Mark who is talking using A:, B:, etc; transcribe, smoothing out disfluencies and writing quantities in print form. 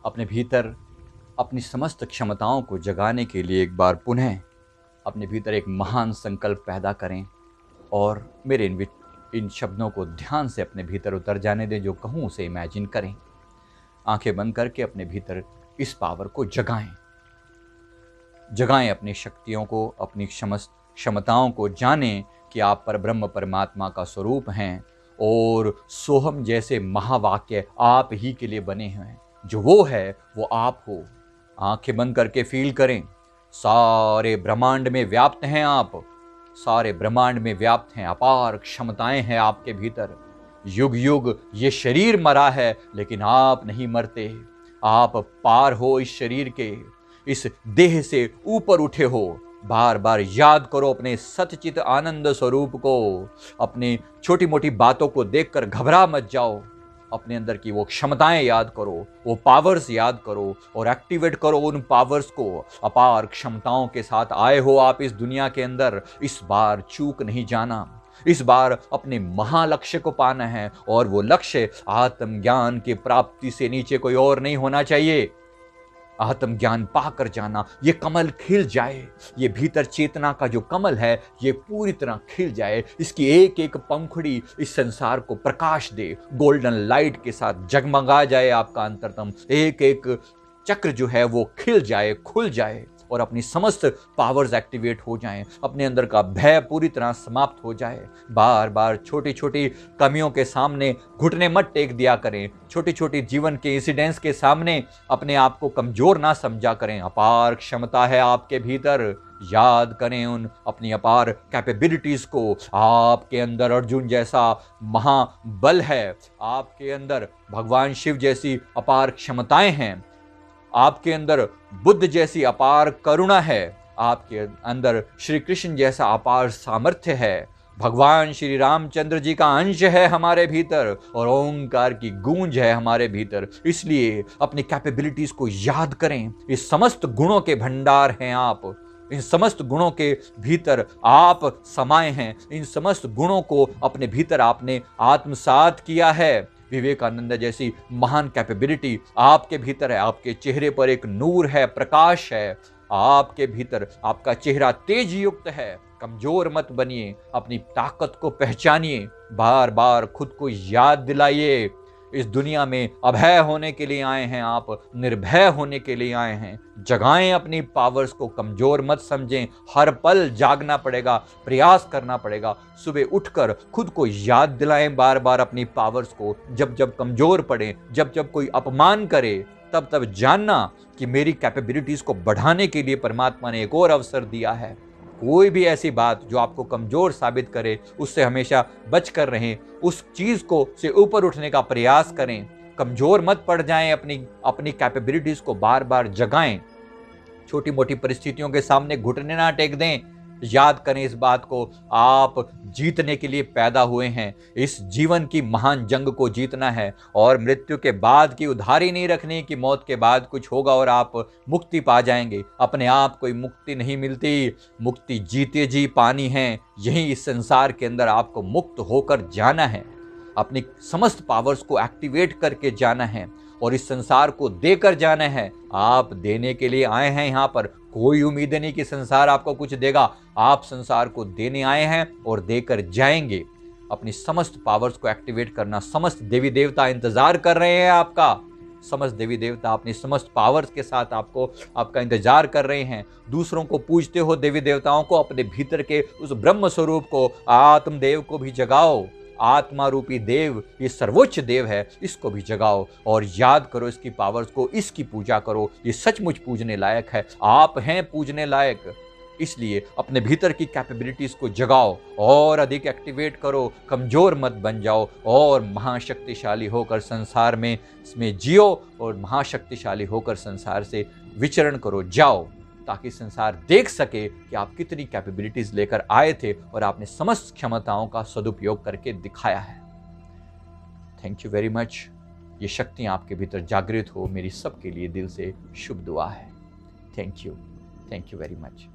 A: अपने भीतर अपनी समस्त क्षमताओं को जगाने के लिए एक बार पुनः अपने भीतर एक महान संकल्प पैदा करें और मेरे इन शब्दों को ध्यान से अपने भीतर उतर जाने दें। जो कहूँ उसे इमेजिन करें। आंखें बंद करके अपने भीतर इस पावर को जगाएं। जगाएं अपनी शक्तियों को, अपनी क्षमताओं को। जानें कि आप परब्रह्म परमात्मा का स्वरूप हैं और सोहम जैसे महावाक्य आप ही के लिए बने हैं। जो वो है वो आप हो। आंखें बंद करके फील करें, सारे ब्रह्मांड में व्याप्त हैं आप। सारे ब्रह्मांड में व्याप्त हैं, अपार क्षमताएं हैं आपके भीतर। युग युग ये शरीर मरा है लेकिन आप नहीं मरते। आप पार हो इस शरीर के, इस देह से ऊपर उठे हो। बार बार याद करो अपने सच्चित आनंद स्वरूप को। अपनी छोटी मोटी बातों को देखकर घबरा मत जाओ। अपने अंदर की वो क्षमताएं याद करो, वो पावर्स याद करो और एक्टिवेट करो उन पावर्स को। अपार क्षमताओं के साथ आए हो आप इस दुनिया के अंदर। इस बार चूक नहीं जाना। इस बार अपने महालक्ष्य को पाना है और वो लक्ष्य आत्मज्ञान की प्राप्ति से नीचे कोई और नहीं होना चाहिए। आत्मज्ञान पाकर जाना, ये कमल खिल जाए। ये भीतर चेतना का जो कमल है ये पूरी तरह खिल जाए। इसकी एक एक पंखुड़ी इस संसार को प्रकाश दे, गोल्डन लाइट के साथ जगमगा जाए आपका अंतरतम। एक एक चक्र जो है वो खिल जाए, खुल जाए और अपनी समस्त पावर्स एक्टिवेट हो जाएं। अपने अंदर का भय पूरी तरह समाप्त हो जाए। बार बार छोटी छोटी कमियों के सामने घुटने मत टेक दिया करें। छोटी छोटी जीवन के इंसिडेंट्स के सामने अपने आप को कमजोर ना समझा करें। अपार क्षमता है आपके भीतर। याद करें उन अपनी अपार कैपेबिलिटीज को। आपके अंदर अर्जुन जैसा महाबल है, आपके अंदर भगवान शिव जैसी अपार क्षमताएं हैं, आपके अंदर बुद्ध जैसी अपार करुणा है, आपके अंदर श्री कृष्ण जैसा अपार सामर्थ्य है, भगवान श्री रामचंद्र जी का अंश है हमारे भीतर और ओंकार की गूंज है हमारे भीतर। इसलिए अपनी कैपेबिलिटीज को याद करें। इस समस्त गुणों के भंडार हैं आप। इन समस्त गुणों के भीतर आप समाये हैं। इन समस्त गुणों को अपने भीतर आपने आत्मसात किया है। विवेकानंद जैसी महान कैपेबिलिटी आपके भीतर है। आपके चेहरे पर एक नूर है, प्रकाश है। आपके भीतर आपका चेहरा तेज युक्त है। कमजोर मत बनिए, अपनी ताकत को पहचानिए। बार बार खुद को याद दिलाइए, इस दुनिया में अभय होने के लिए आए हैं आप, निर्भय होने के लिए आए हैं। जगाएं अपनी पावर्स को, कमजोर मत समझें। हर पल जागना पड़ेगा, प्रयास करना पड़ेगा। सुबह उठकर खुद को याद दिलाएं बार बार अपनी पावर्स को। जब जब कमजोर पड़े, जब जब कोई अपमान करे, तब तब जानना कि मेरी कैपेबिलिटीज को बढ़ाने के लिए परमात्मा ने एक और अवसर दिया है। कोई भी ऐसी बात जो आपको कमजोर साबित करे उससे हमेशा बच कर रहें। उस चीज को से ऊपर उठने का प्रयास करें। कमजोर मत पड़ जाएं। अपनी कैपेबिलिटीज को बार बार जगाएं। छोटी मोटी परिस्थितियों के सामने घुटने ना टेक दें। याद करें इस बात को, आप जीतने के लिए पैदा हुए हैं। इस जीवन की महान जंग को जीतना है और मृत्यु के बाद की उधारी नहीं रखनी कि मौत के बाद कुछ होगा और आप मुक्ति पा जाएंगे। अपने आप कोई मुक्ति नहीं मिलती। मुक्ति जीते जी पानी है। यही इस संसार के अंदर आपको मुक्त होकर जाना है। अपनी समस्त पावर्स को एक्टिवेट करके जाना है और इस संसार को देकर जाना है। आप देने के लिए आए हैं यहाँ पर। कोई उम्मीद नहीं कि संसार आपको कुछ देगा। आप संसार को देने आए हैं और देकर जाएंगे। अपनी समस्त पावर्स को एक्टिवेट करना, समस्त देवी देवता इंतजार कर रहे हैं आपका। समस्त देवी देवता अपनी समस्त पावर्स के साथ आपका इंतजार कर रहे हैं। दूसरों को पूजते हो देवी देवताओं को, अपने भीतर के उस ब्रह्म स्वरूप को, आत्मदेव को भी जगाओ। आत्मा रूपी देव, ये सर्वोच्च देव है, इसको भी जगाओ और याद करो इसकी पावर्स को, इसकी पूजा करो। ये सचमुच पूजने लायक है। आप हैं पूजने लायक। इसलिए अपने भीतर की कैपेबिलिटीज को जगाओ और अधिक एक्टिवेट करो। कमजोर मत बन जाओ और महाशक्तिशाली होकर संसार में जियो और महाशक्तिशाली होकर संसार से विचरण करो, जाओ, ताकि संसार देख सके कि आप कितनी कैपेबिलिटीज लेकर आए थे और आपने समस्त क्षमताओं का सदुपयोग करके दिखाया है। Thank you very much. ये शक्तियां आपके भीतर जागृत हो, मेरी सबके लिए दिल से शुभ दुआ है। Thank you very much.